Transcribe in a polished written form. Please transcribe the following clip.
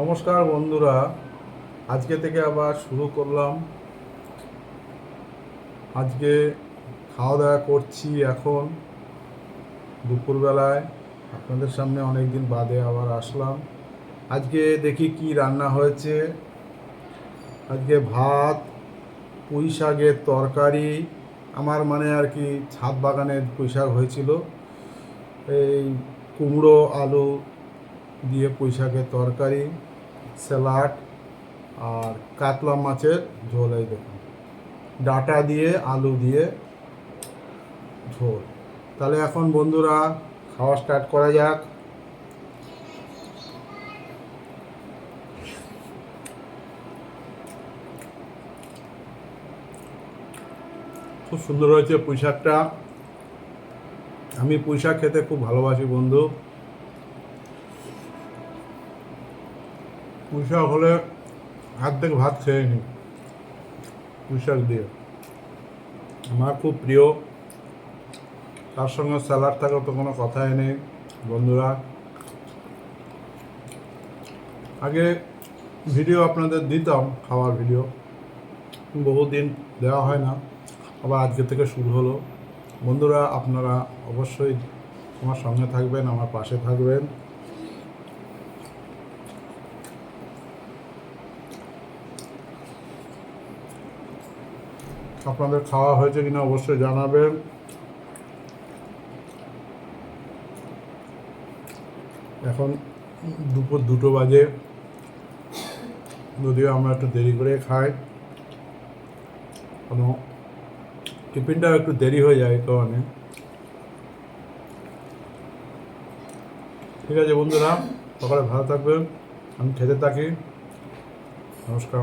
নমস্কার বন্ধুরা, আজকে থেকে আবার শুরু করলাম। আজকে খাওয়া দাওয়া করছি এখন দুপুরবেলায়। আপনাদের সামনে অনেক দিন বাদে আবার আসলাম। আজকে দেখি কি রান্না হয়েছে। আজকে ভাত, পুঁই শাকের তরকারি। আমার মানে আর কি ছাদ বাগানের পুঁই শাক হয়েছিল। এই কুমড়ো আলু দিয়ে পুঁই শাকের তরকারি, স্যালাড আর কাতলা মাছের ঝোল। এই দেখুন, ডাঁটা দিয়ে আলু দিয়ে ঝোল। তাহলে এখন বন্ধুরা খাওয়া স্টার্ট করা যাক। খুব সুন্দর হয়েছে পুঁই শাকটা। আমি পুঁই শাক খেতে খুব ভালোবাসি বন্ধু। পুঁই শাক হলে অর্ধেক ভাত খেয়ে নিই পুঁই শাক দিয়ে। আমার খুব প্রিয়। তার সঙ্গে স্যালাড থাকার তো কোনো কথাই নেই বন্ধুরা। আগে ভিডিও আপনাদের দিতাম, খাওয়ার ভিডিও, বহুদিন দেওয়া হয় না, আবার আজকে থেকে শুরু হলো। বন্ধুরা, আপনারা অবশ্যই আমার সঙ্গে থাকবেন, আমার পাশে থাকবেন। আপনাদের খাওয়া হয়েছে কিনা অবশ্যই জানাবেন। এখন দুপুর 2টো বাজে, যদিও আমরা একটু দেরি করে খাই, কোনো টিফিনটাও একটু দেরি হয়ে যায় তো আমি। ঠিক আছে বন্ধুরা, সকালে ভালো থাকবেন। আমি খেতে থাকি। নমস্কার।